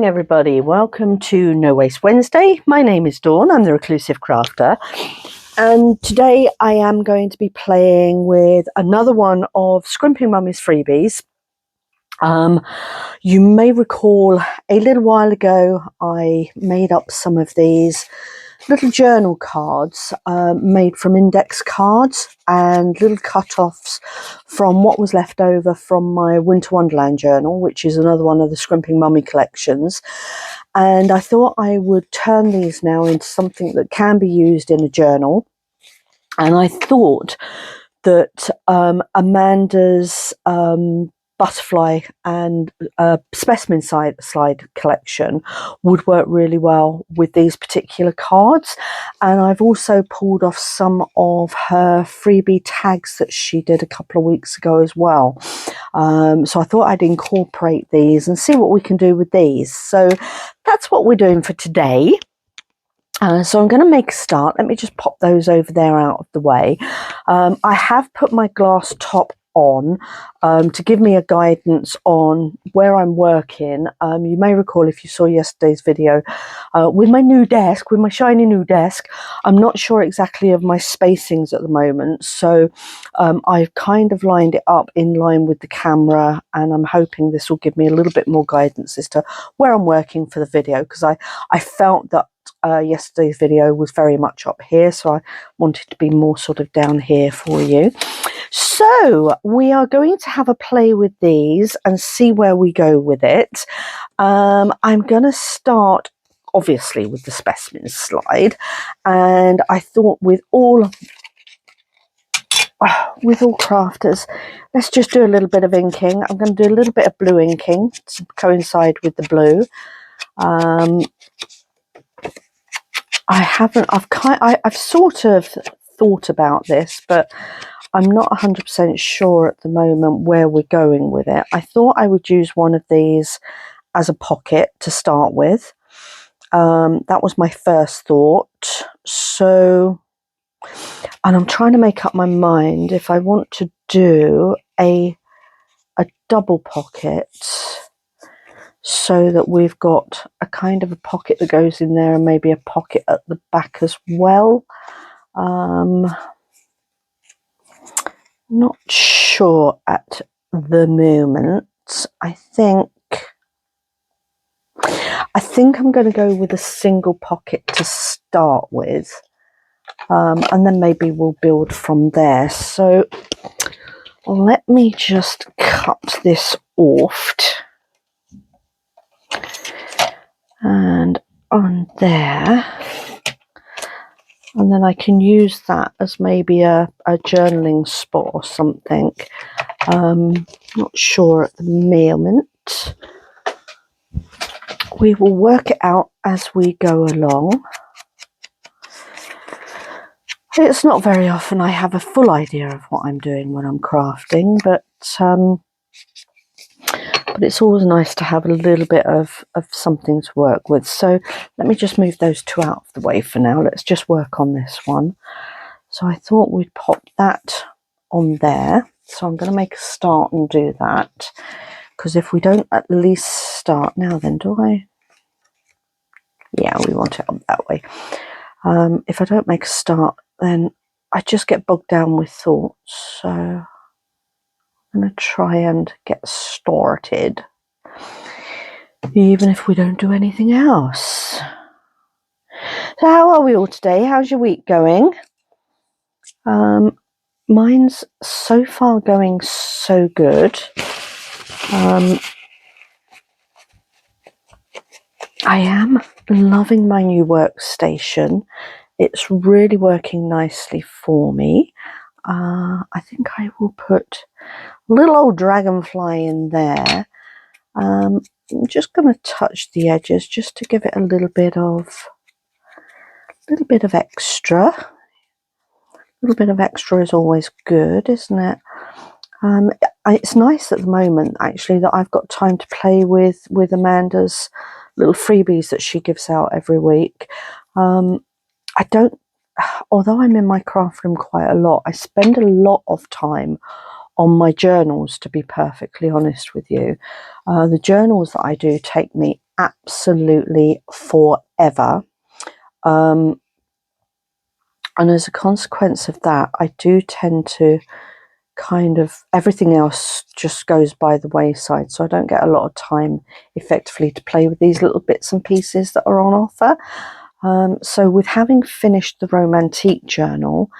morning everybody, welcome to No Waste Wednesday. My name is Dawn, I'm the Reclusive Crafter, and today I am going to be playing with another one of Scrimping Mummy's freebies. You may recall a little while ago I made up some of these little journal cards made from index cards and little cut-offs from what was left over from my Winter Wonderland journal, which is another one of the Scrimping Mummy collections. And I thought I would turn these now into something that can be used in a journal. And I thought that Amanda's butterfly and specimen slide collection would work really well with these particular cards. And I've also pulled off some of her freebie tags that she did a couple of weeks ago as well. So I thought I'd incorporate these and see what we can do with these. So that's what we're doing for today. So I'm going to make a start. Let me just pop those over there out of the way. I have put my glass top on to give me a guidance on where I'm working. You may recall, if you saw yesterday's video, with my new desk, with my shiny new desk, I'm not sure exactly of my spacings at the moment, so I've kind of lined it up in line with the camera, and I'm hoping this will give me a little bit more guidance as to where I'm working for the video, because I felt that yesterday's video was very much up here, so I wanted to be more sort of down here for you. So we are going to have a play with these and see where we go with it. I'm going to start obviously with the specimen slide, and I thought with all crafters, let's just do a little bit of inking. I'm going to do a little bit of blue inking to coincide with the blue. I've sort of thought about this, but I'm not 100% sure at the moment where we're going with it. I thought I would use one of these as a pocket to start with. That was my first thought. So, and I'm trying to make up my mind if I want to do a double pocket, so that we've got a kind of a pocket that goes in there and maybe a pocket at the back as well. Not sure at the moment. I think I'm going to go with a single pocket to start with, and then maybe we'll build from there. So let me just cut this off, and on there, and then I can use that as maybe a journaling spot or something. Not sure at the moment. We will work it out as we go along. It's not very often I have a full idea of what I'm doing when I'm crafting, but it's always nice to have a little bit of something to work with. So let me just move those two out of the way for now. Let's just work on this one. So I thought we'd pop that on there. So I'm going to make a start and do that, because if we don't at least start now, then do I? Yeah, we want it up that way. If I don't make a start, then I just get bogged down with thoughts. So I'm going to try and get started, even if we don't do anything else. So how are we all today? How's your week going? Mine's so far going so good. I am loving my new workstation. It's really working nicely for me. I think I will put a little old dragonfly in there. I'm just going to touch the edges just to give it a little bit of extra. A little bit of extra is always good, isn't it? It's nice at the moment, actually, that I've got time to play with Amanda's little freebies that she gives out every week. Although I'm in my craft room quite a lot, I spend a lot of time on my journals, to be perfectly honest with you. The journals that I do take me absolutely forever. And as a consequence of that, I do tend to kind of, everything else just goes by the wayside, so I don't get a lot of time effectively to play with these little bits and pieces that are on offer. So with having finished the Romantique journal,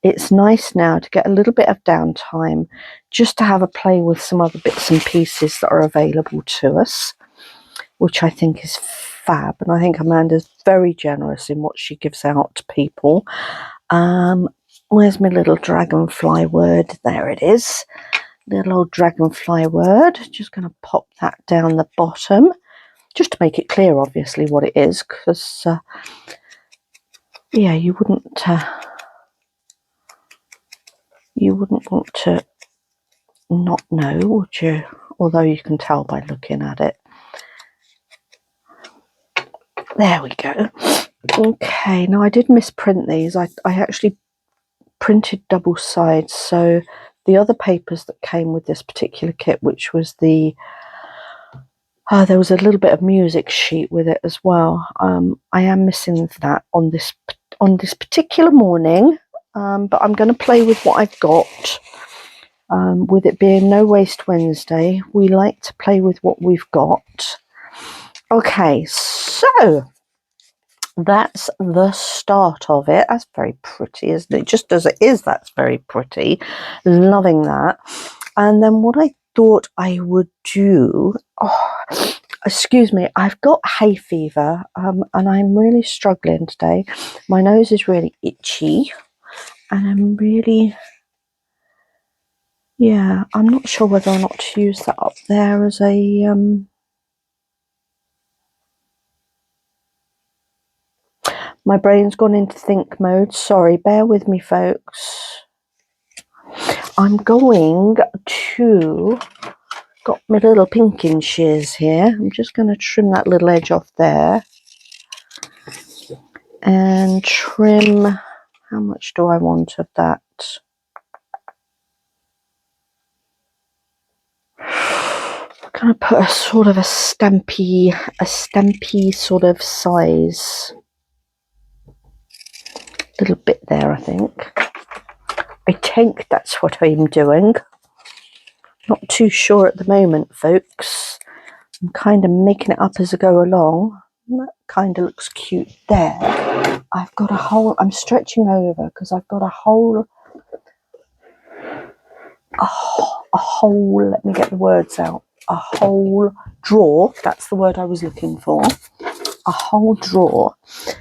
it's nice now to get a little bit of downtime just to have a play with some other bits and pieces that are available to us, which I think is fab. And I think Amanda's very generous in what she gives out to people. Where's my little dragonfly word? There it is. Little old dragonfly word. Just going to pop that down the bottom, just to make it clear, obviously, what it is, because, yeah, you wouldn't want to not know, would you? Although you can tell by looking at it. There we go. Okay, now I did misprint these. I actually printed double sides, so the other papers that came with this particular kit, which was the there was a little bit of music sheet with it as well. I am missing that on this particular morning, but I'm going to play with what I've got. With it being No Waste Wednesday, we like to play with what we've got. Okay, so that's the start of it. That's very pretty, isn't it? Just as it is, that's very pretty. Loving that. And then what I thought I would do, excuse me, I've got hay fever, and I'm really struggling today. My nose is really itchy, and I'm really, yeah, I'm not sure whether or not to use that up there as a, my brain's gone into think mode. Sorry, bear with me, folks. I'm going to, got my little pinking shears here. I'm just going to trim that little edge off there. And trim, how much do I want of that? I'm going to put a sort of a stampy sort of size. Little bit there, I think. I think that's what I'm doing. Not too sure at the moment, folks. I'm kind of making it up as I go along. That kind of looks cute there. I've got a whole, I'm stretching over because I've got a whole, let me get the words out. A whole drawer, that's the word I was looking for. A whole drawer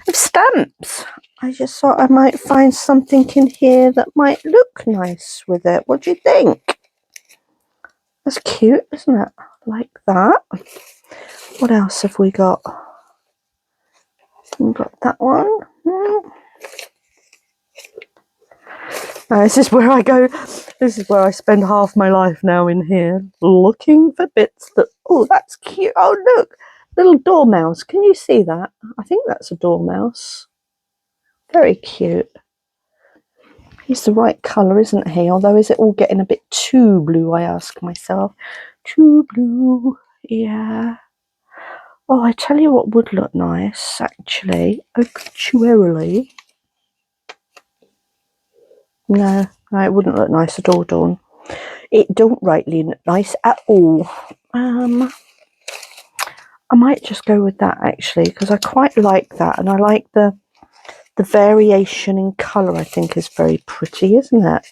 of stamps. I just thought I might find something in here that might look nice with it. What do you think? That's cute, isn't it? Like that. What else have we got? We've got that one. This is where I go. This is where I spend half my life now, in here, looking for bits that, oh, that's cute. Oh, look, little dormouse. Can you see that? I think that's a dormouse. Very cute. He's the right colour, isn't he? Although, is it all getting a bit too blue, I ask myself. Too blue, yeah. Oh, I tell you what would look nice, actually. Actuarily. No, it wouldn't look nice at all, Dawn. It don't rightly look nice at all. I might just go with that, actually, because I quite like that, and I like the variation in colour. I think is very pretty, isn't it?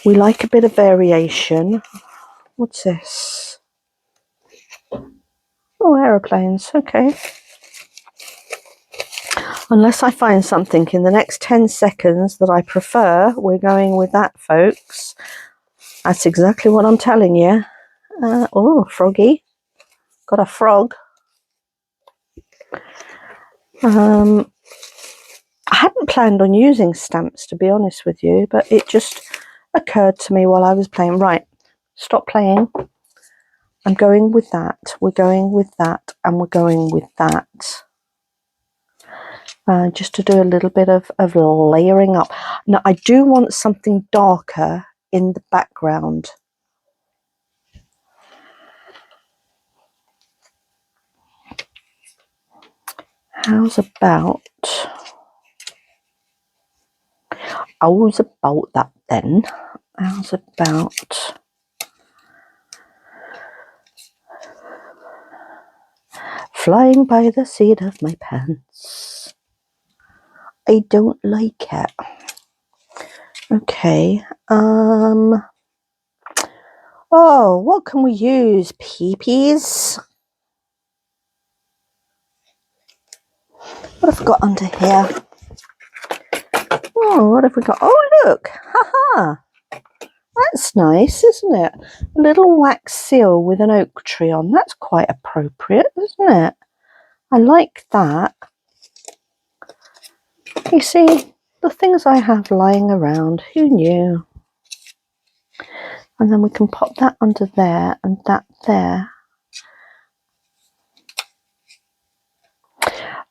We like a bit of variation. What's this? Oh, aeroplanes. Okay. Unless I find something in the next 10 seconds that I prefer, we're going with that, folks. That's exactly what I'm telling you. Oh, froggy. Got a frog. I hadn't planned on using stamps, to be honest with you, but it just occurred to me while I was playing. Right, stop playing. I'm going with that. We're going with that, and we're going with that. Just to do a little bit of layering up. Now, I do want something darker in the background. How's about that then? How's about flying by the seat of my pants? I don't like it. Okay. Oh, what can we use? Peepees. What have we got under here? Oh, what have we got? Oh, look. Haha. That's nice, isn't it? A little wax seal with an oak tree on. That's quite appropriate, isn't it? I like that. You see, the things I have lying around, who knew? And then we can pop that under there and that there.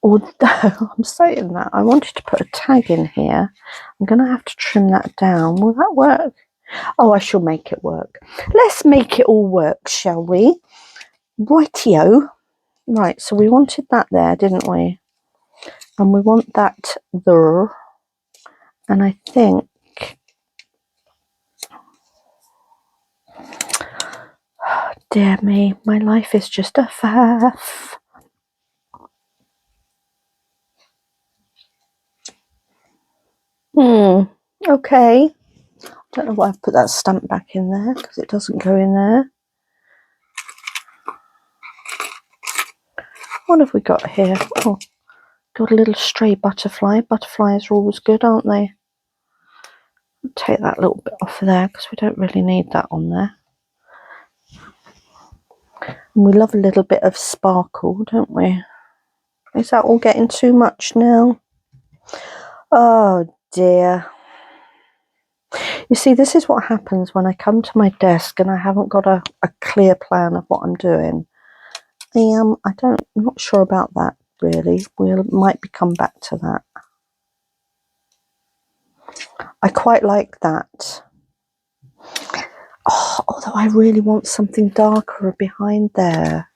Although I'm saying that, I wanted to put a tag in here. I'm going to have to trim that down. Will that work? Oh, I shall make it work. Let's make it all work, shall we? Rightio. Right, so we wanted that there, didn't we? And we want that there. And I think... Oh, dear me, my life is just a faff. Okay. Don't know why I've put that stamp back in there, because it doesn't go in there. What have we got here? Oh, got a little stray butterfly. Butterflies are always good, aren't they? I'll take that little bit off of there, because we don't really need that on there. And we love a little bit of sparkle, don't we? Is that all getting too much now? Oh dear. You see, this is what happens when I come to my desk and I haven't got a clear plan of what I'm doing. I'm not sure about that really. We might come back to that. I quite like that. Oh, although I really want something darker behind there.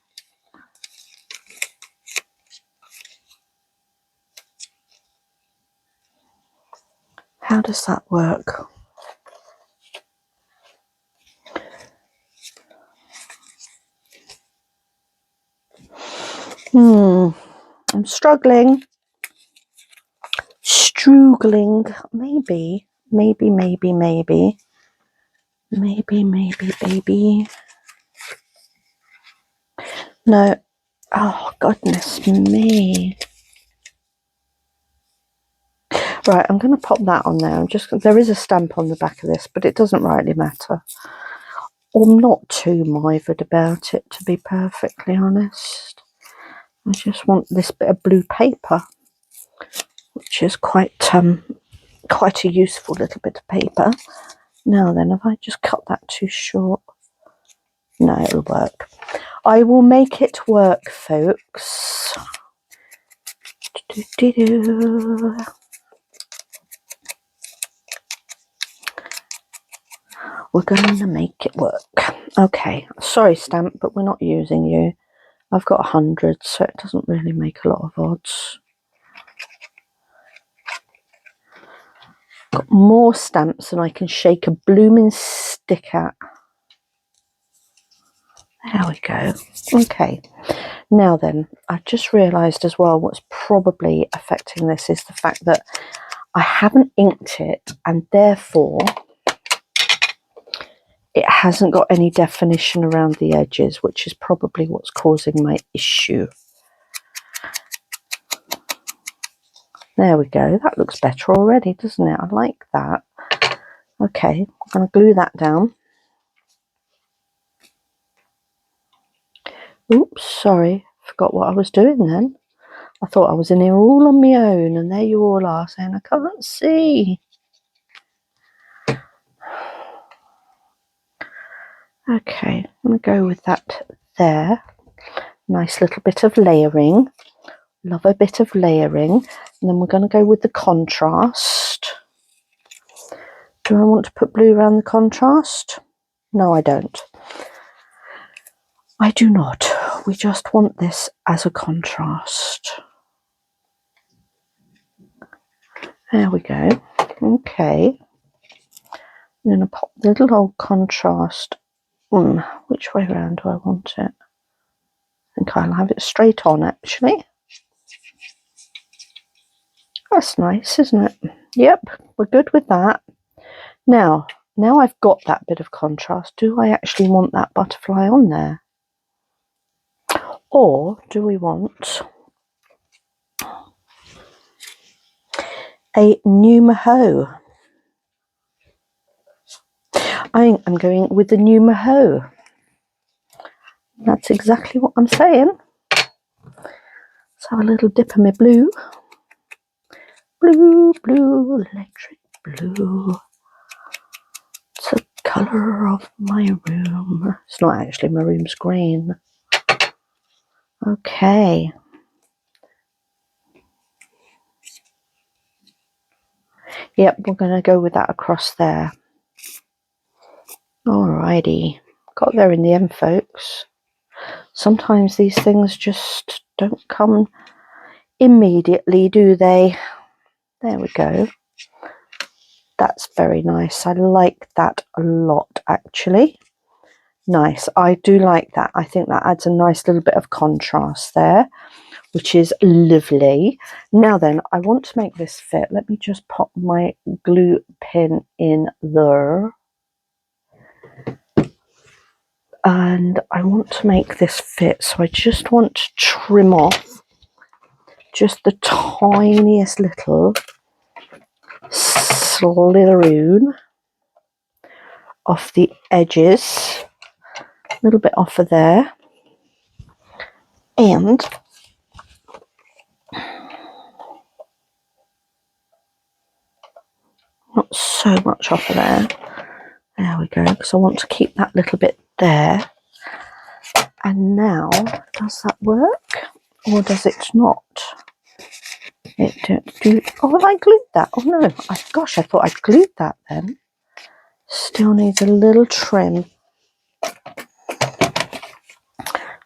How does that work? I'm struggling. Maybe. No. Oh, goodness me. Right, I'm going to pop that on there. There is a stamp on the back of this, but it doesn't rightly matter. I'm not too mithered about it, to be perfectly honest. I just want this bit of blue paper, which is quite a useful little bit of paper. Now then, have I just cut that too short? No, it'll work. I will make it work, folks. We're going to make it work. Okay, sorry stamp, but we're not using you. I've got 100, so it doesn't really make a lot of odds. Got more stamps than I can shake a blooming stick at. There we go. Okay, now then, I've just realised as well what's probably affecting this is the fact that I haven't inked it, and therefore it hasn't got any definition around the edges, which is probably what's causing my issue. There we go. That looks better already, doesn't it? I like that. Okay, I'm going to glue that down. Oops, sorry. Forgot what I was doing then. I thought I was in here all on my own, and there you all are saying, I can't see. Okay, I'm going to go with that there. Nice little bit of layering. Love a bit of layering. And then we're going to go with the contrast. Do I want to put blue around the contrast? No, I don't. I do not. We just want this as a contrast. There we go. Okay. I'm going to pop the little old contrast. Which way around do I want it? I think I'll have it straight on, actually. That's nice, isn't it? Yep, we're good with that. Now I've got that bit of contrast. Do I actually want that butterfly on there? Or do we want a new Maho? I think I'm going with the new Maho. That's exactly what I'm saying. Let's have a little dip of my blue. Blue, blue, electric blue. It's the colour of my room. It's not actually, my room's green. Okay. Yep, we're going to go with that across there. Alrighty. Got there in the end, folks. Sometimes these things just don't come immediately, do they? There we go. That's very nice. I like that a lot, actually. Nice. I do like that. I think that adds a nice little bit of contrast there, which is lovely. Now then, I want to make this fit. Let me just pop my glue pin in there. And I want to make this fit, so I just want to trim off just the tiniest little slitheroon off the edges, a little bit off of there, and not so much off of there. There we go, because I want to keep that little bit there. And now, does that work or does it not? Oh, have I glued that? Oh no, gosh, I thought I'd glued that then. Still needs a little trim.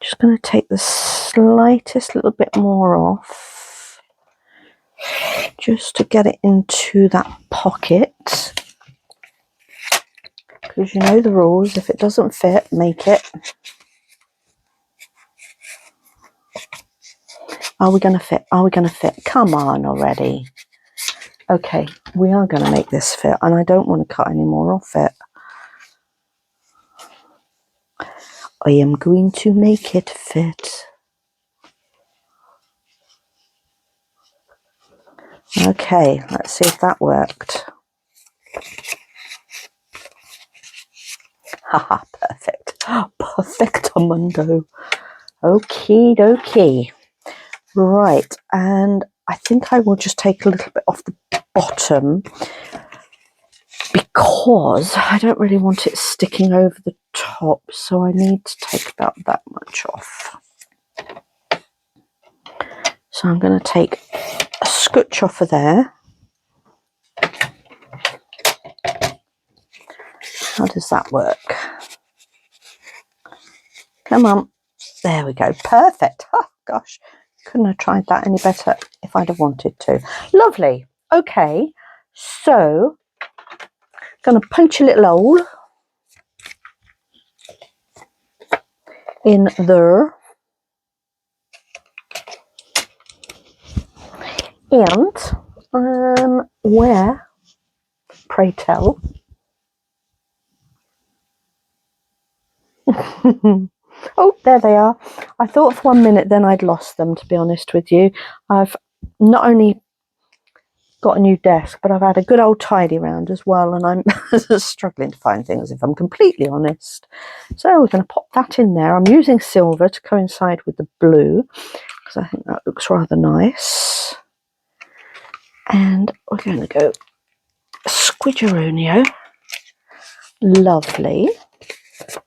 Just going to take the slightest little bit more off, just to get it into that pocket. Because you know the rules, if it doesn't fit, make it. Are we going to fit? Are we going to fit? Come on already. Okay, we are going to make this fit, and I don't want to cut any more off it. I am going to make it fit. Okay, let's see if that worked. Haha, perfect. Perfectamundo. Okie dokie. Right, and I think I will just take a little bit off the bottom because I don't really want it sticking over the top, so I need to take about that much off. So I'm going to take a scooch off of there. How does that work? Come on. There we go. Perfect. Oh, gosh. Couldn't have tried that any better if I'd have wanted to. Lovely. Okay. So, going to punch a little hole in there. And where, pray tell, oh, there they are. I thought for 1 minute then I'd lost them, to be honest with you. I've not only got a new desk, but I've had a good old tidy round as well, and I'm struggling to find things, if I'm completely honest. So we're going to pop that in there. I'm using silver to coincide with the blue, because I think that looks rather nice. And we're going to go squidgeronio. Lovely.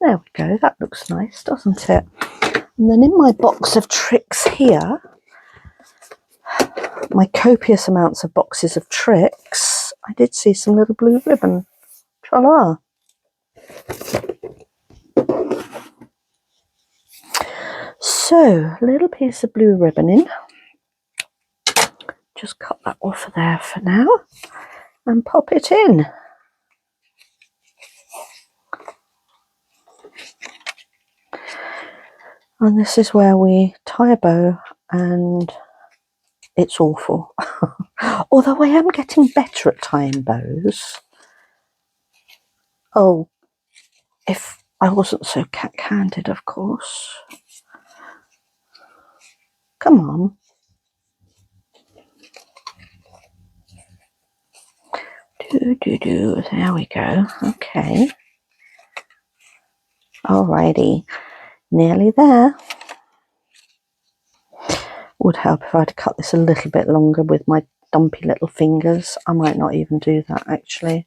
There we go, that looks nice, doesn't it? And then in my box of tricks here, my copious amounts of boxes of tricks, I did see some little blue ribbon. Tra-la. So, a little piece of blue ribbon in, just cut that off of there for now and pop it in. And this is where we tie a bow, and it's awful. Although I am getting better at tying bows. Oh, if I wasn't so cat-handed, of course. Come on. There we go. Okay. Alrighty. Nearly there. Would help if I had to cut this a little bit longer with my dumpy little fingers. I might not even do that, actually.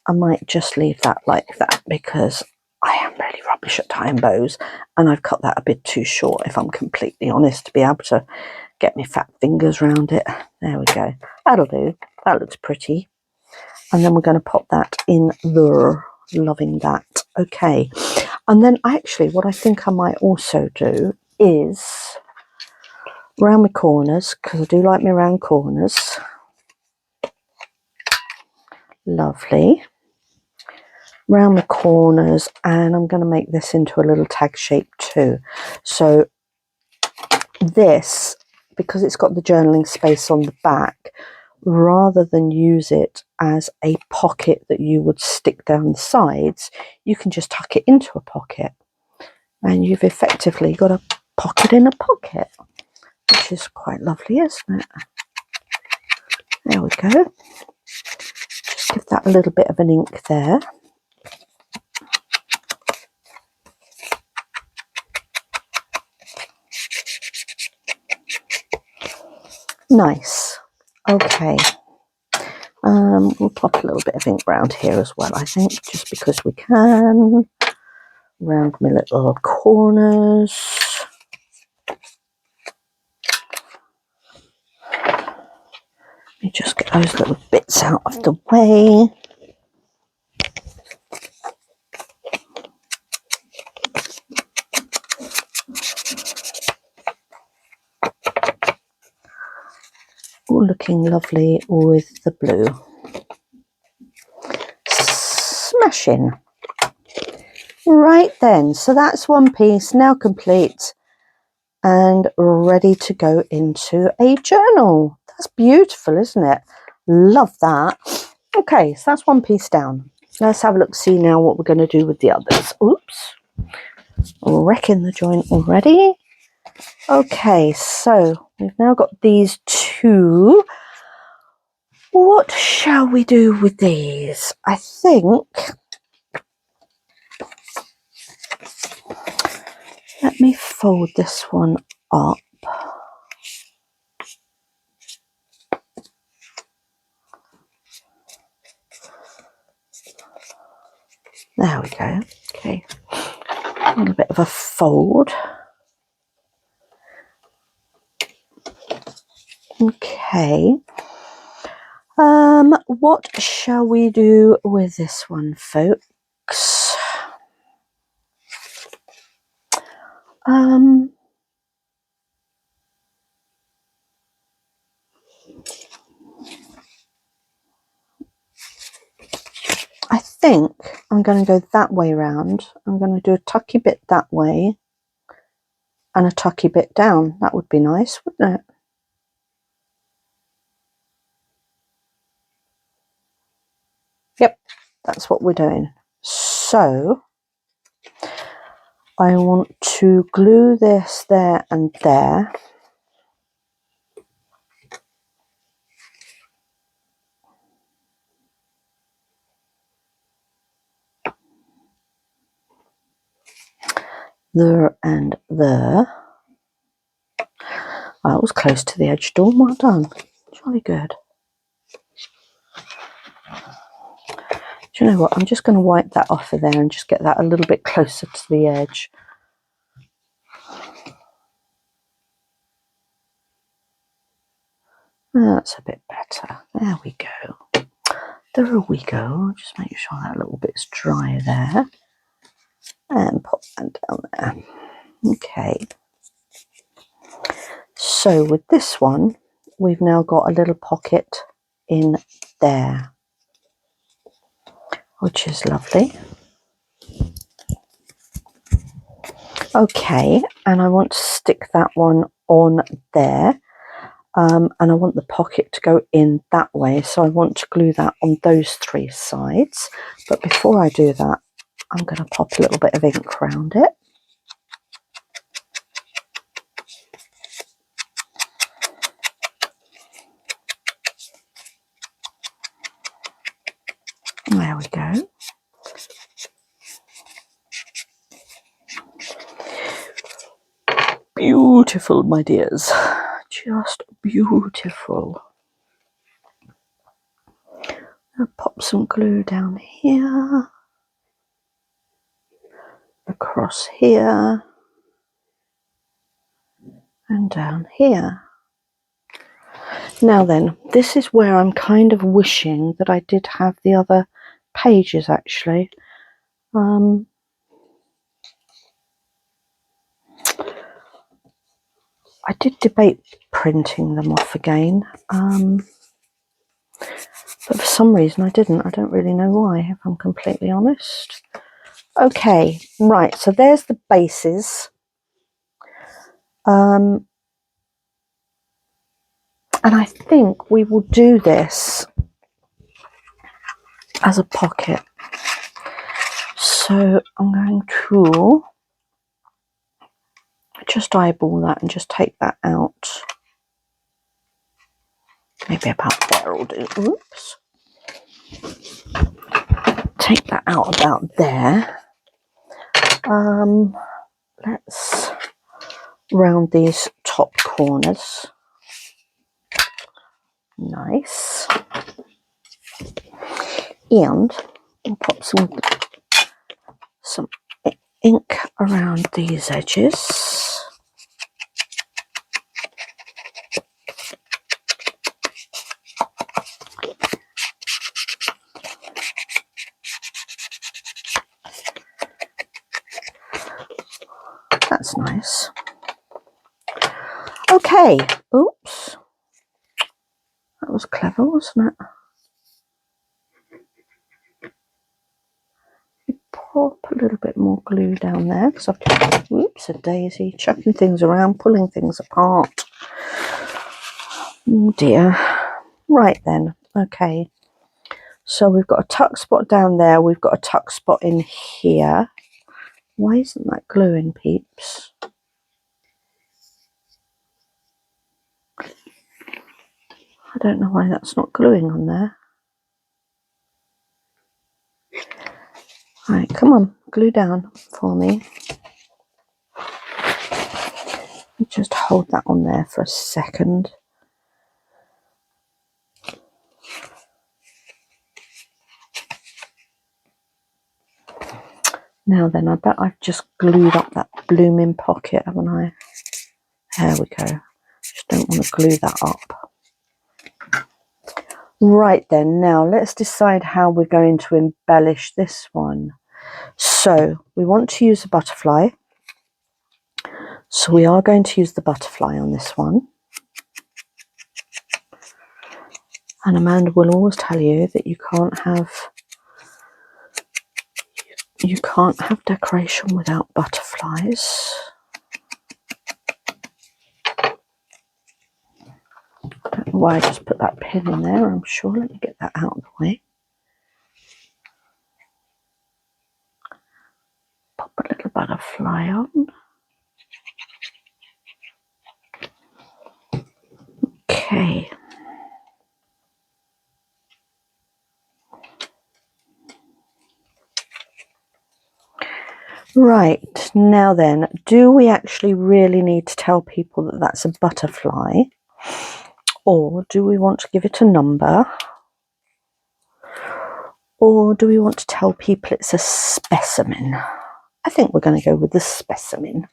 I might just leave that like that, because I am really rubbish at tying bows, and I've cut that a bit too short, if I'm completely honest, to be able to get my fat fingers around it. There we go. That'll do. That looks pretty. And then we're going to pop that in there. Loving that. Okay. And then actually what I think I might also do is round my corners, because I do like my round corners. Lovely. Round the corners, and I'm going to make this into a little tag shape too. So this, because it's got the journaling space on the back, rather than use it as a pocket that you would stick down the sides, you can just tuck it into a pocket, and you've effectively got a pocket in a pocket, which is quite lovely, isn't it? There we go. Just give that a little bit of an ink there. Nice. Okay. We'll pop a little bit of ink round here as well, I think, just because we can. Round my little corners. Let me just get those little bits out of the way. All looking lovely with the blue. Smashing. Right then, so that's one piece now complete and ready to go into a journal. That's beautiful, isn't it? Love that. Okay, so that's one piece down. Let's have a look, see now what we're going to do with the others. Oops, wrecking the joint already. Okay, so we've now got these two. What shall we do with these? I think, let me fold this one up. There we go. Okay, a little bit of a fold. Okay. What shall we do with this one, folks? I think I'm going to go that way round. I'm going to do a tucky bit that way and a tucky bit down. That would be nice, wouldn't it? Yep, that's what we're doing. So I want to glue this there and there. There and there. I was close to the edge, Dawn. Well done. Jolly good. Do you know what? I'm just going to wipe that off of there and just get that a little bit closer to the edge. That's a bit better. There we go. There we go. Just make sure that little bit's dry there. And pop that down there. Okay. So with this one, we've now got a little pocket in there, which is lovely. Okay, and I want to stick that one on there, and I want the pocket to go in that way, so I want to glue that on those 3 sides. But before I do that, I'm going to pop a little bit of ink around it. There we go. Beautiful, my dears. Just beautiful. I'll pop some glue down here, across here, and down here. Now then, this is where I'm kind of wishing that I did have the other pages actually. I did debate printing them off again, but for some reason I didn't. I don't really know why, if I'm completely honest. Okay, right, so there's the bases. And I think we will do this as a pocket. So I'm going to just eyeball that and just take that out. Maybe about there will do. Oops. Take that out about there. Let's round these top corners. Nice. And I'll pop some ink around these edges. That's nice. Okay. Oops. That was clever, wasn't it? Pop a little bit more glue down there because I've, whoops, a daisy, chucking things around, pulling things apart. Oh dear. Right then. Okay. So we've got a tuck spot down there. We've got a tuck spot in here. Why isn't that gluing, peeps? I don't know why that's not gluing on there. Right, come on, glue down for me. Just hold that on there for a second. Now then, I bet I've just glued up that blooming pocket, haven't I? There we go. Just don't want to glue that up. Right then, now let's decide how we're going to embellish this one. So we want to use a butterfly. So we are going to use the butterfly on this one. And Amanda will always tell you that you can't have decoration without butterflies. I don't know why I just put that pin in there, I'm sure. Let me get that out of the way. Pop a little butterfly on. Okay. Right, now then, do we actually really need to tell people that that's a butterfly? Or do we want to give it a number? Or do we want to tell people it's a specimen? I think we're going to go with the specimen.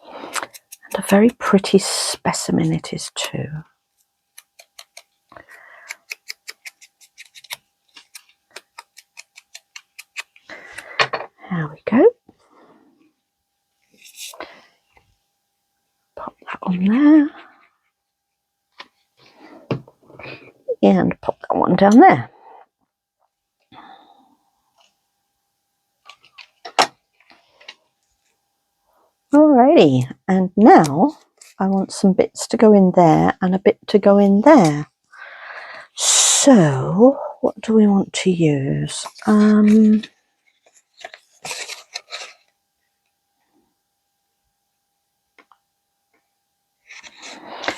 And a very pretty specimen it is too. There we go. Pop that on there. and pop that one down there. Alrighty, and now I want some bits to go in there and a bit to go in there. So what do we want to use?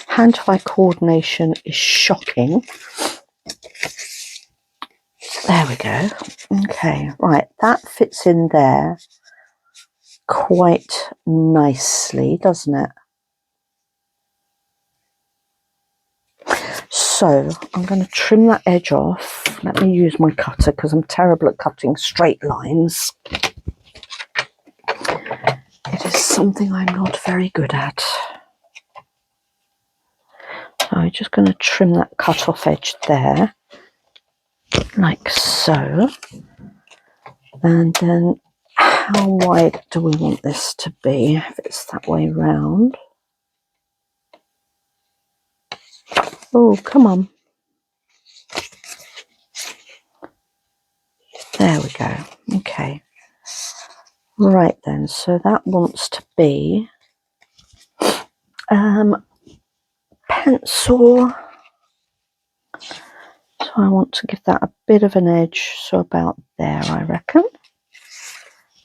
Hand-eye coordination is shocking. There we go. Okay, right, that fits in there quite nicely, doesn't it? So I'm going to trim that edge off. Let me use my cutter because I'm terrible at cutting straight lines. It is something I'm not very good at. So I'm just going to trim that cut off edge there, like so. And then how wide do we want this to be if it's that way round? Oh, come on. There we go. Okay. Right then, so that wants to be pencil. So I want to give that a bit of an edge, so about there, I reckon.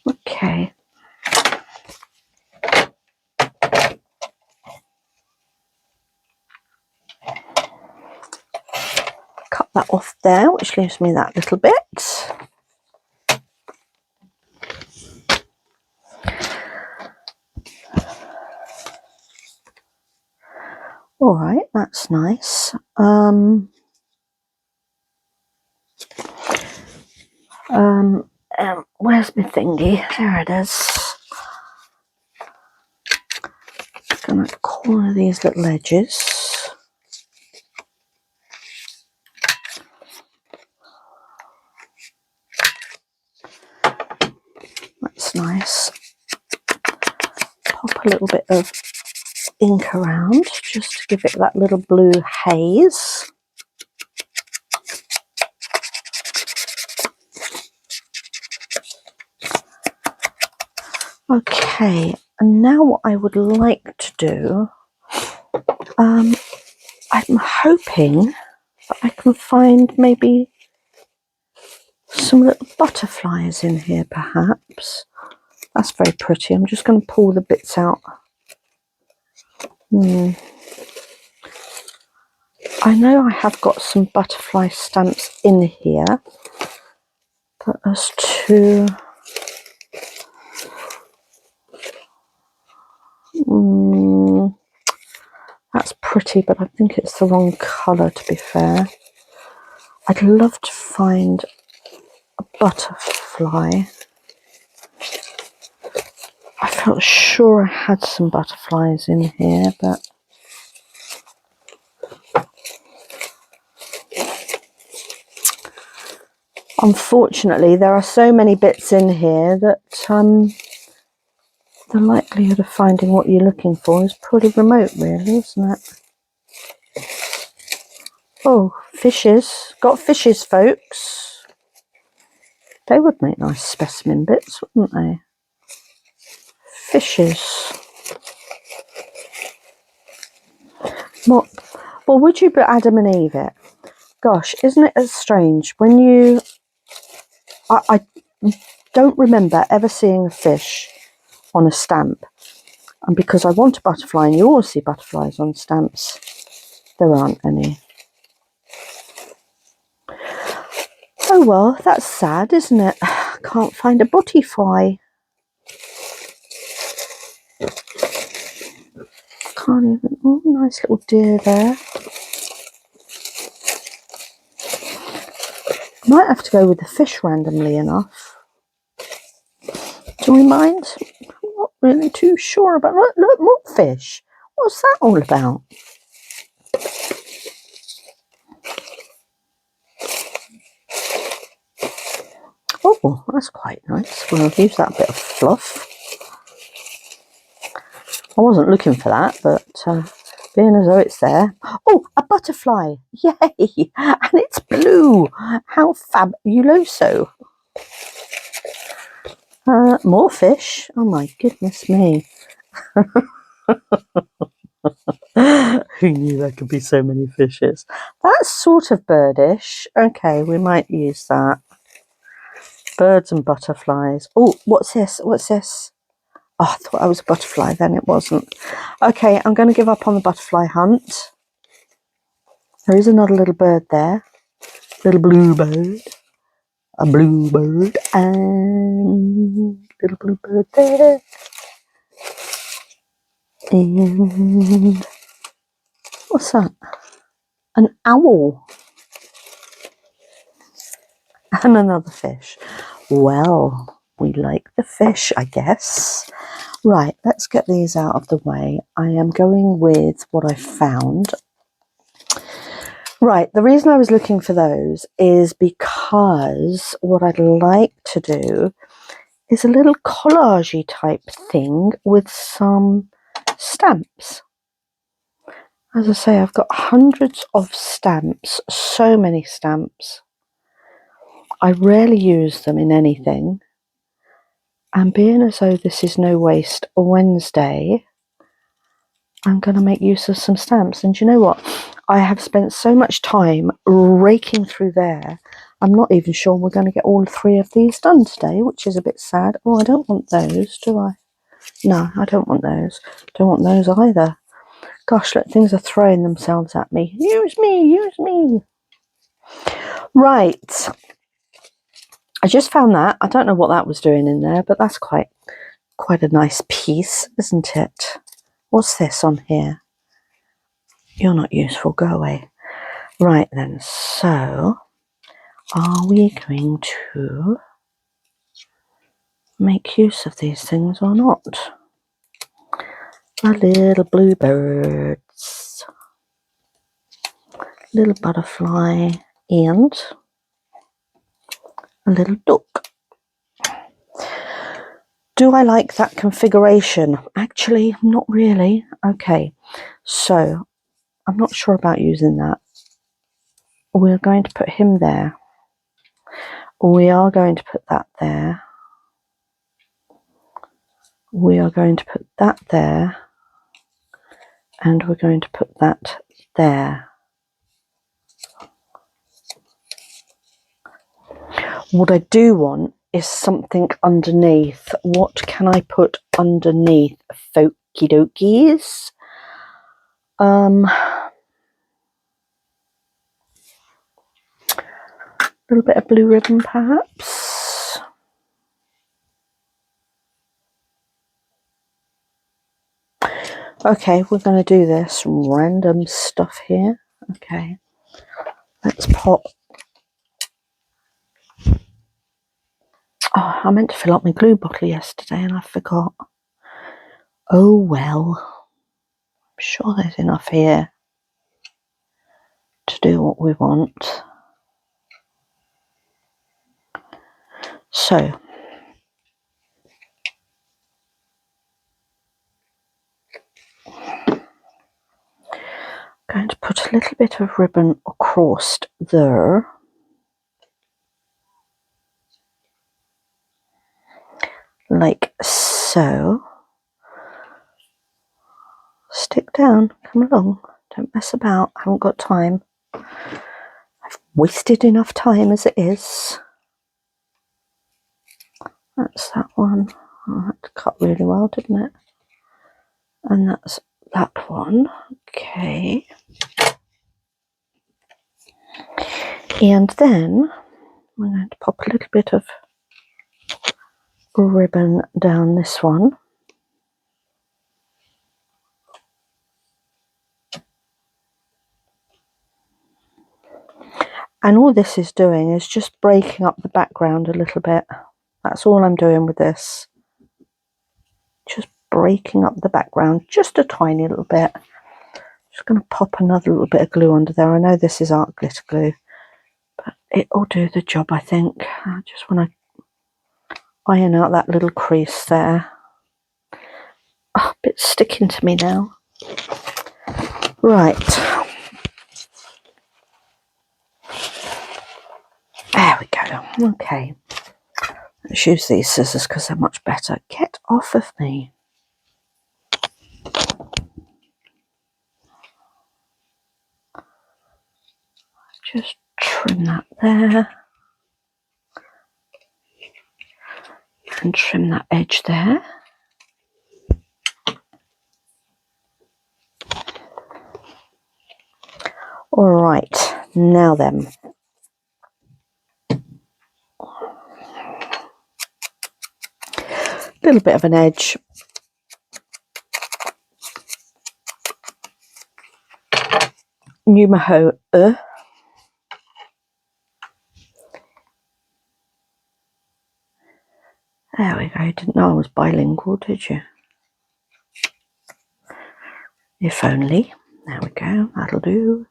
Okay. Cut that off there, which leaves me that little bit. All right, that's nice. Where's my thingy? There it is. Gonna corner these little edges. That's nice. Pop a little bit of ink around just to give it that little blue haze. Okay, and now what I would like to do, I'm hoping that I can find maybe some little butterflies in here perhaps. That's very pretty. I'm just going to pull the bits out. I know I have got some butterfly stamps in here, but as to that's pretty, but I think it's the wrong colour, to be fair. I'd love to find a butterfly. I felt sure I had some butterflies in here, but unfortunately there are so many bits in here that the likelihood of finding what you're looking for is pretty remote, really, isn't it? Oh, fishes. Got fishes, folks. They would make nice specimen bits, wouldn't they? Fishes. What? Well, would you but Adam and Eve it? Gosh, isn't it as strange when you... I don't remember ever seeing a fish on a stamp, and because I want a butterfly, and you always see butterflies on stamps, there aren't any. Oh well, that's sad, isn't it? Can't find a butterfly. Can't even... Oh, nice little deer there. Might have to go with the fish randomly enough. Do we mind? I'm not really too sure about... Look, more fish. What's that all about? Oh, that's quite nice. We'll use that bit of fluff. I wasn't looking for that, but being as though it's there. Oh, a butterfly. Yay! And it's blue. How fabuloso. More fish. Oh my goodness me. Who knew there could be so many fishes? That's sort of birdish. Okay, we might use that. Birds and butterflies. Oh, what's this? What's this? Oh, I thought I was a butterfly, then it wasn't. Okay, I'm going to give up on the butterfly hunt. There is another little bird there. Little blue bird. A blue bird. And little blue bird there. And what's that? An owl. And another fish. Well, we like the fish, I guess. Right, let's get these out of the way. I am going with what I found. Right, the reason I was looking for those is because what I'd like to do is a little collage-y type thing with some stamps. As I say, I've got hundreds of stamps, so many stamps. I rarely use them in anything. And being as though this is No Waste Wednesday, I'm going to make use of some stamps. And you know what? I have spent so much time raking through there. I'm not even sure we're going to get all three of these done today, which is a bit sad. Oh, I don't want those, do I? No, I don't want those. Don't want those either. Gosh, look, things are throwing themselves at me. Use me, use me. Right. I just found that. I don't know what that was doing in there, but that's quite a nice piece, isn't it? What's this on here? You're not useful, go away. Right then, so are we going to make use of these things or not? A little bluebirds, little butterfly, and a little duck. Do I like that configuration? Actually, not really. Okay, so I'm not sure about using that. We're going to put him there. We are going to put that there. We are going to put that there. And we're going to put that there. What I do want is something underneath. What can I put underneath? Folky dokies. A little bit of blue ribbon, perhaps. Okay, we're going to do this random stuff here. Okay, let's pop. Oh, I meant to fill up my glue bottle yesterday and I forgot. Oh well. I'm sure there's enough here to do what we want. So, going to put a little bit of ribbon across there. Like so. Stick down, come along, don't mess about, I haven't got time. I've wasted enough time as it is. That's that one. Oh, that cut really well, didn't it? And that's that one. Okay. And then I'm going to pop a little bit of ribbon down this one. And all this is doing is just breaking up the background a little bit. That's all I'm doing with this. Just breaking up the background just a tiny little bit. Just going to pop another little bit of glue under there. I know this is art glitter glue, but it'll do the job, I think. I just want to iron out that little crease there. Oh, a bit sticking to me now. Right. we go. Okay. Let's use these scissors because they're much better. Get off of me. Just trim that there. And trim that edge there. All right, now then. Little bit of an edge. Numaho. There we go. Didn't know I was bilingual, did you? If only. There we go. That'll do.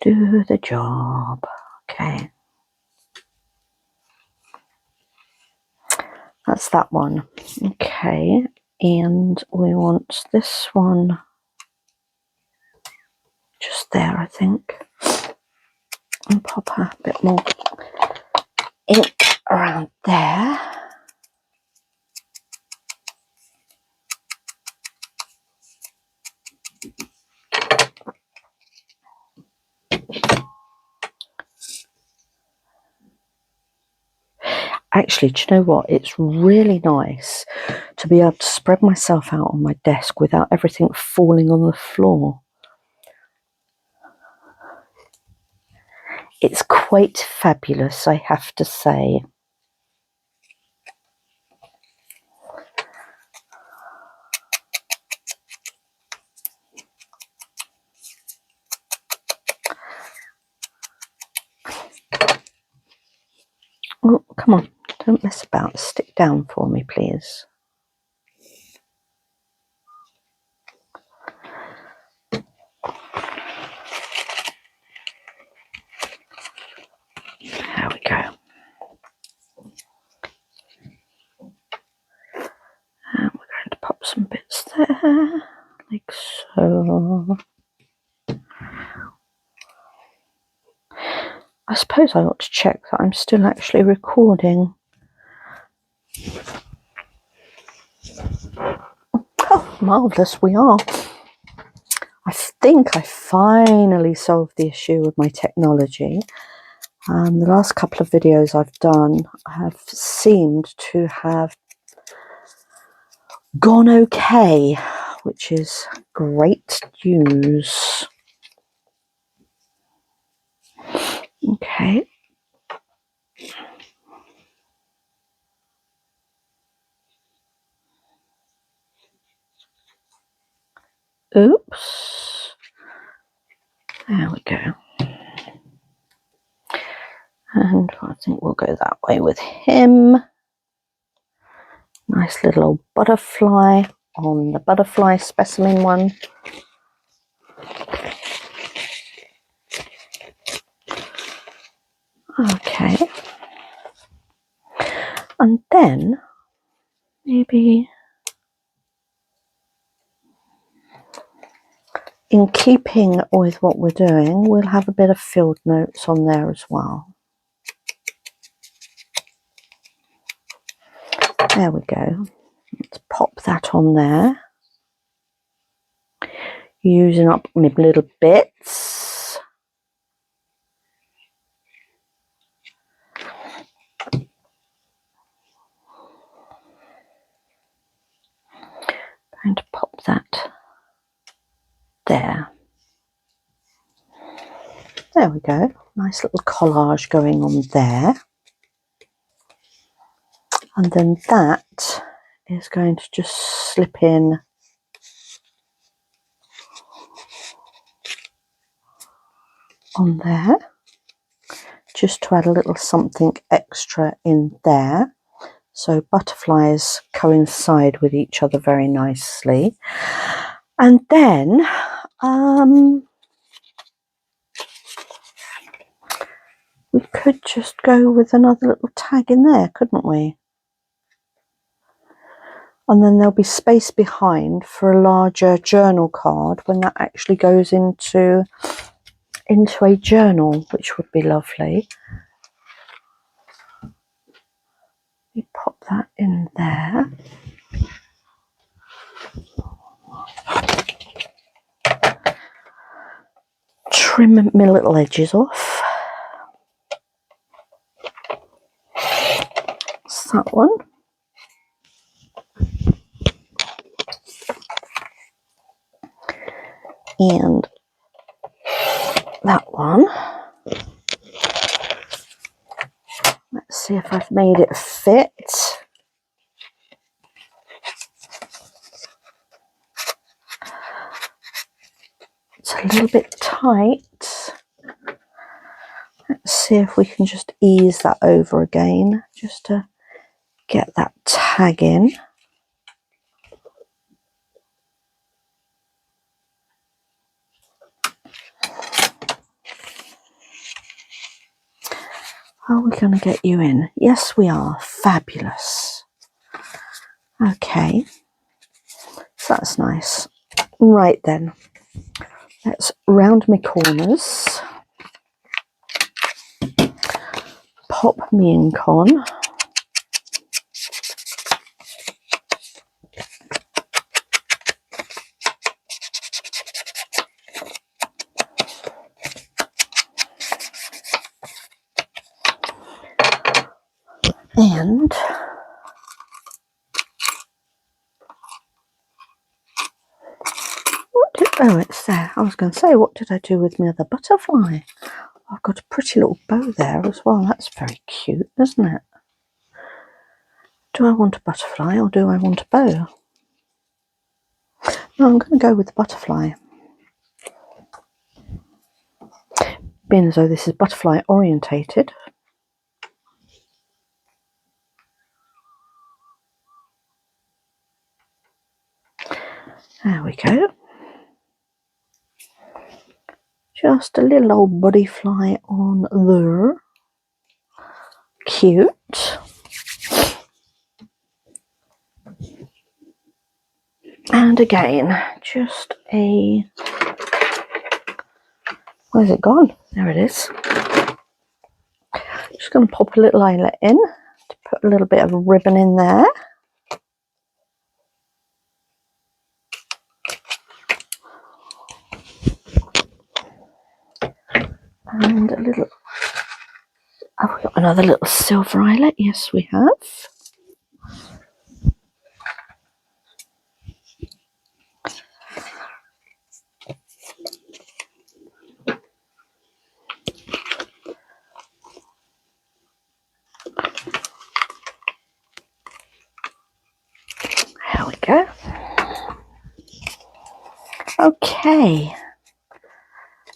Do the job. Okay. That's that one. Okay. And we want this one just there, I think. And pop a bit more ink around there. Actually, do you know what? It's really nice to be able to spread myself out on my desk without everything falling on the floor. It's quite fabulous, I have to say. Oh, come on, don't mess about. Stick down for me, please. There we go. And we're going to pop some bits there, like so. I suppose I ought to check that I'm still actually recording. Oh, marvellous, we are. I think I finally solved the issue with my technology. The last couple of videos I've done have seemed to have gone okay, which is great news. Okay. Oops. There we go. And I think we'll go that way with him. Nice little old butterfly on the butterfly specimen one. Okay. And then maybe in keeping with what we're doing, we'll have a bit of field notes on there as well. There we go. Let's pop that on there. Using up my little bits. Going to pop that there. There we go. Nice little collage going on there. And then that is going to just slip in on there, just to add a little something extra in there. So butterflies coincide with each other very nicely. And then we could just go with another little tag in there, couldn't we? And then there'll be space behind for a larger journal card when that actually goes into a journal, which would be lovely. that in there. Trim my little edges off. That's that one. And that one. Let's see if I've made it fit. It's a little bit tight. Let's see if we can just ease that over again, just to get that tag in. Are we going to get you in? Yes, we are. Fabulous. Okay, so that's nice. Right then, let's round my corners. Pop my ink on. And oh, it's there. I was going to say, what did I do with my other butterfly? I've got a pretty little bow there as well. That's very cute, isn't it? Do I want a butterfly or do I want a bow? No, I'm going to go with the butterfly. Being as though this is butterfly orientated. There we go. Just a little old butterfly on there. Cute. And again, just a... Where's it gone? There it is. Just going to pop a little eyelet in to put a little bit of ribbon in there. And a little... Have we got another little silver eyelet? Yes, we have. There we go. Okay,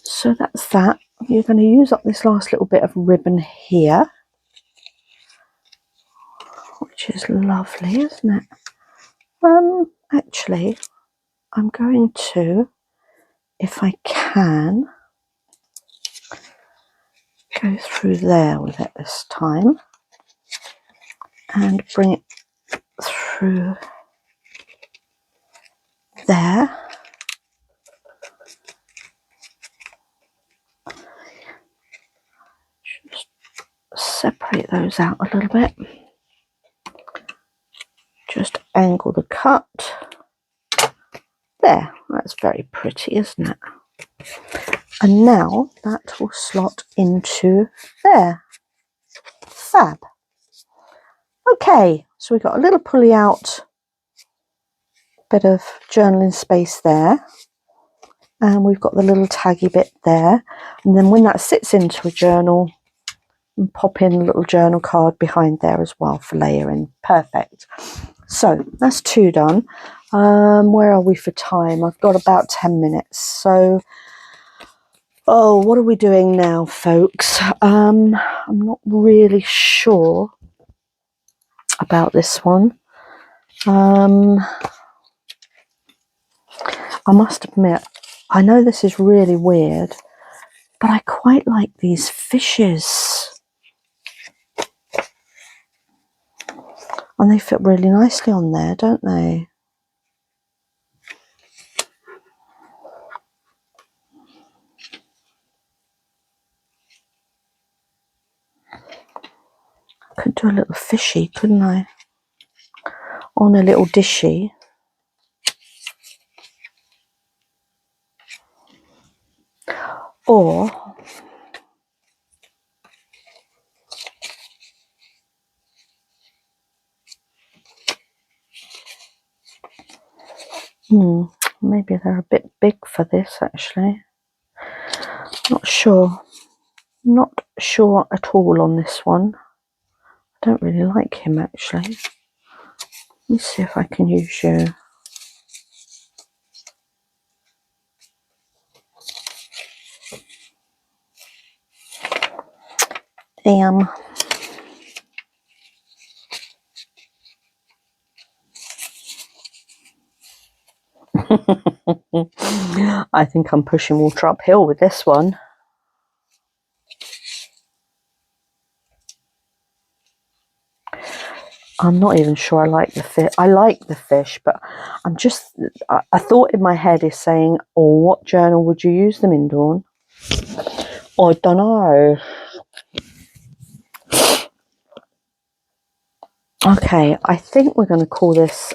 so that's that. You're going to use up this last little bit of ribbon here, which is lovely, isn't it? Actually, I'm going to, if I can, go through there with it this time and bring it through there. Just separate those out a little bit. Just angle the cut. There, that's very pretty, isn't it? And now that will slot into there. Fab. Okay, so we've got a little pulley out bit of journaling space there, and we've got the little taggy bit there, and then when that sits into a journal, and pop in a little journal card behind there as well for layering. Perfect. So that's two done. Where are we for time? I've got about 10 minutes. So, oh, what are we doing now, folks? I'm not really sure about this one. I must admit, I know this is really weird, but I quite like these fishes. And they fit really nicely on there, don't they? I could do a little fishy, couldn't I? on a little dishy. Or maybe they're a bit big for this actually. Not sure. Not sure at all on this one. I don't really like him actually. Let me see if I can use you. I think I'm pushing water uphill with this one. I'm not even sure I like the fish. I like the fish, but I'm just, I thought in my head is saying, oh, what journal would you use them in, Dawn? Oh, I don't know. Okay, I think we're going to call this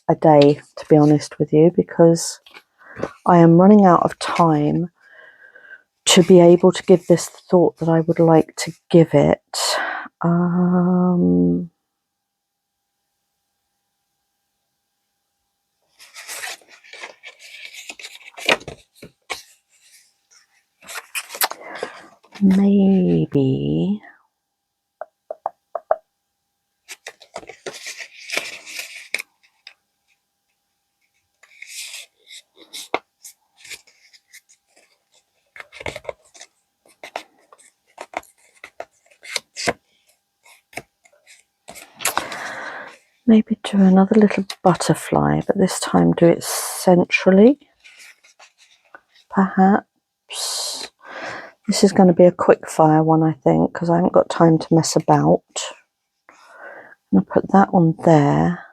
a day, to be honest with you, because I am running out of time to be able to give this the thought that I would like to give it. Maybe do another little butterfly, but this time do it centrally, perhaps. This is going to be a quick fire one, I think, because I haven't got time to mess about. I'm going to put that on there.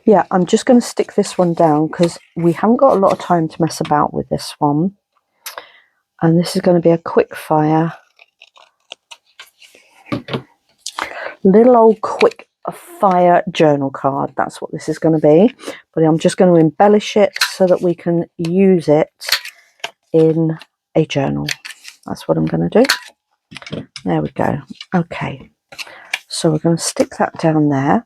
Yeah, I'm just going to stick this one down because we haven't got a lot of time to mess about with this one. And this is going to be a quick fire. Little old quick fire journal card. That's what this is going to be. But I'm just going to embellish it so that we can use it in a journal. That's what I'm going to do. There we go. Okay. So we're going to stick that down there.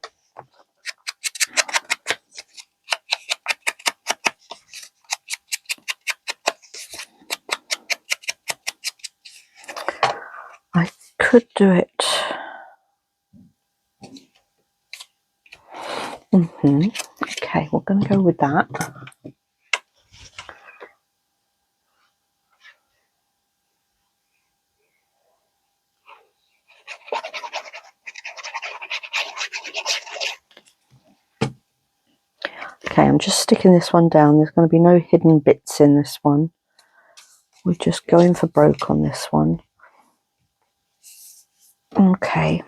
I could do it. Okay, we're going to go with that. Okay, I'm just sticking this one down. There's going to be no hidden bits in this one. We're just going for broke on this one. Okay.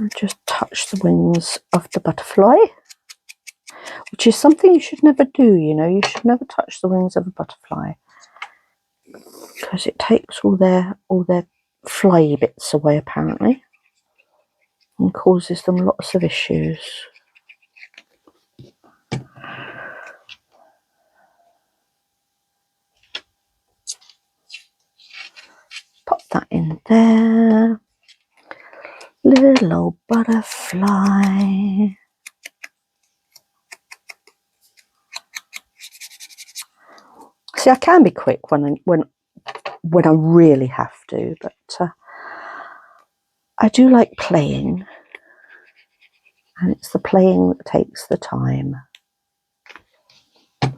I'll just touch the wings of the butterfly, which is something you should never do, you know. You should never touch the wings of a butterfly because it takes all their flyy bits away, apparently, and causes them lots of issues. Pop that in there. Little old butterfly. See, I can be quick when I really have to, but I do like playing, and it's the playing that takes the time. There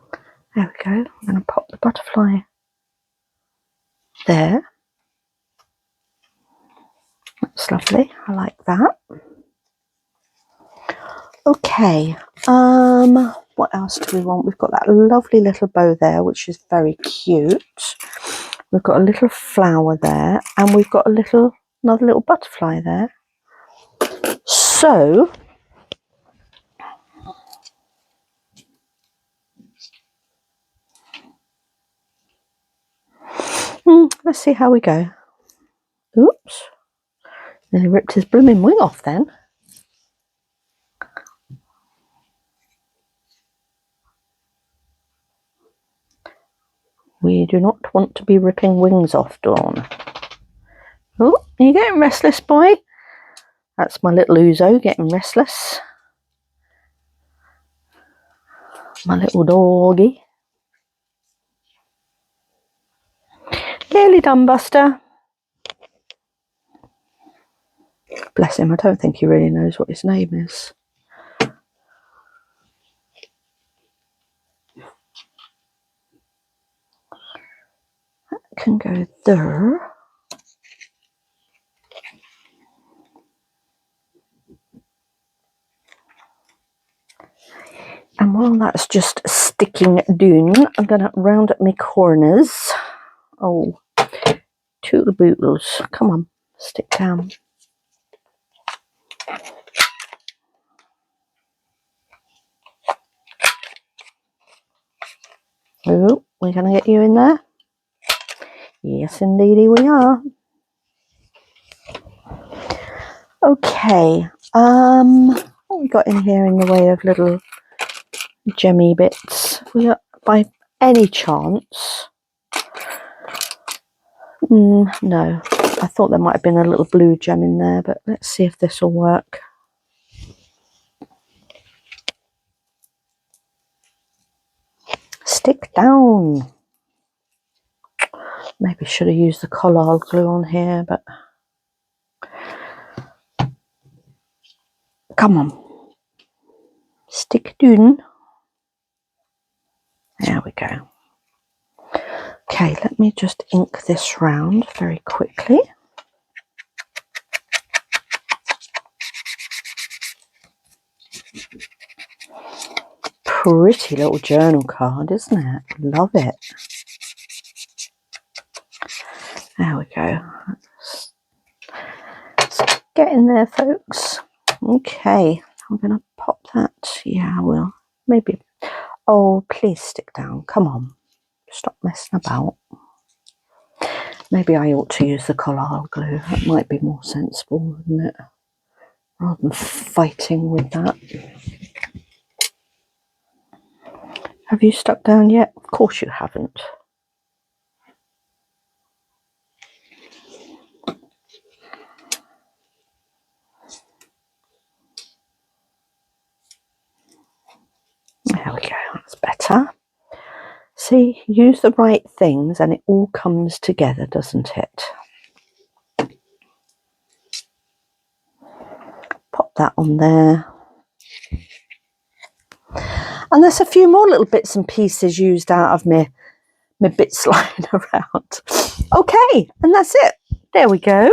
we go. I'm going to pop the butterfly there. That's lovely. I like that. Okay. What else do we want? We've got that lovely little bow there, which is very cute. We've got a little flower there, and we've got another little butterfly there. So Let's see how we go. Oops. Nearly ripped his blooming wing off then. We do not want to be ripping wings off, Dawn. Oh, are you getting restless, boy? That's my little Uzo getting restless. My little doggy. Nearly done, Buster. Bless him, I don't think he really knows what his name is. That can go there. And while that's just sticking down, I'm going to round up my corners. Oh, toodle boodles. Come on, stick down. Oh, we're going to get you in there? Yes, indeedy we are. Okay, what we got in here in the way of little gemmy bits? We got, by any chance? No, I thought there might have been a little blue gem in there, but let's see if this will work. Stick down. Maybe should have used the collard glue on here, but come on, stick down. There we go. Okay, let me just ink this round very quickly. Pretty little journal card, isn't it? Love it. There we go. Let's get in there, folks. Okay, I'm going to pop that. Yeah, I will. Maybe. Oh, please stick down. Come on. Stop messing about. Maybe I ought to use the collard glue. That might be more sensible, wouldn't it? Rather than fighting with that. Have you stuck down yet? Of course you haven't. There we go, that's better. See, use the right things and it all comes together, doesn't it? Pop that on there. And there's a few more little bits and pieces used out of my bits lying around. Okay, and that's it. There we go.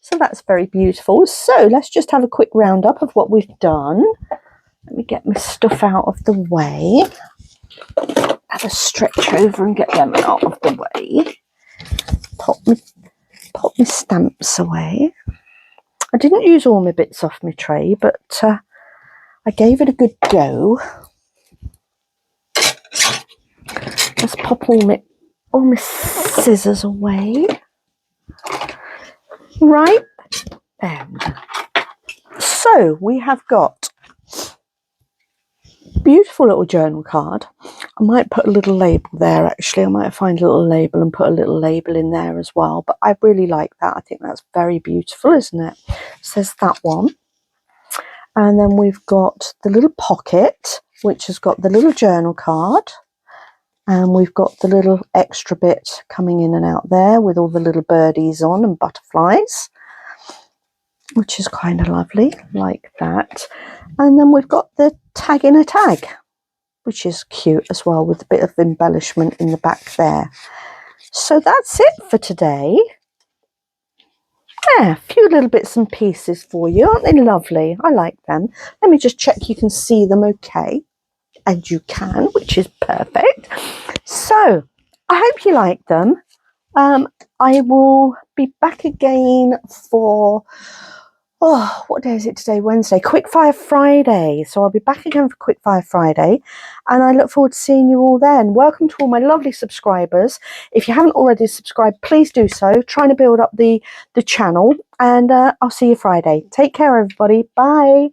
So that's very beautiful. So let's just have a quick roundup of what we've done. Let me get my stuff out of the way. Have a stretch over and get them out of the way. Pop my stamps away. I didn't use all my bits off my tray, but I gave it a good go. Let's pop all my scissors away. Right, so we have got a beautiful little journal card. I might put a little label there actually. I might find a little label and put a little label in there as well. But I really like that. I think that's very beautiful, isn't it? So there's that one. And then we've got the little pocket, which has got the little journal card. And we've got the little extra bit coming in and out there with all the little birdies on and butterflies, which is kind of lovely, like that. And then we've got the tag in a tag, which is cute as well, with a bit of embellishment in the back there. So that's it for today. Yeah, a few little bits and pieces for you. Aren't they lovely? I like them. Let me just check you can see them okay. And you can, which is perfect. So I hope you like them. I will be back again for Oh, what day is it today? Wednesday. Quickfire Friday. So I'll be back again for Quickfire Friday, and I look forward to seeing you all then. Welcome to all my lovely subscribers. If you haven't already subscribed, please do so. Trying to build up the channel, and I'll see you Friday. Take care, everybody. Bye.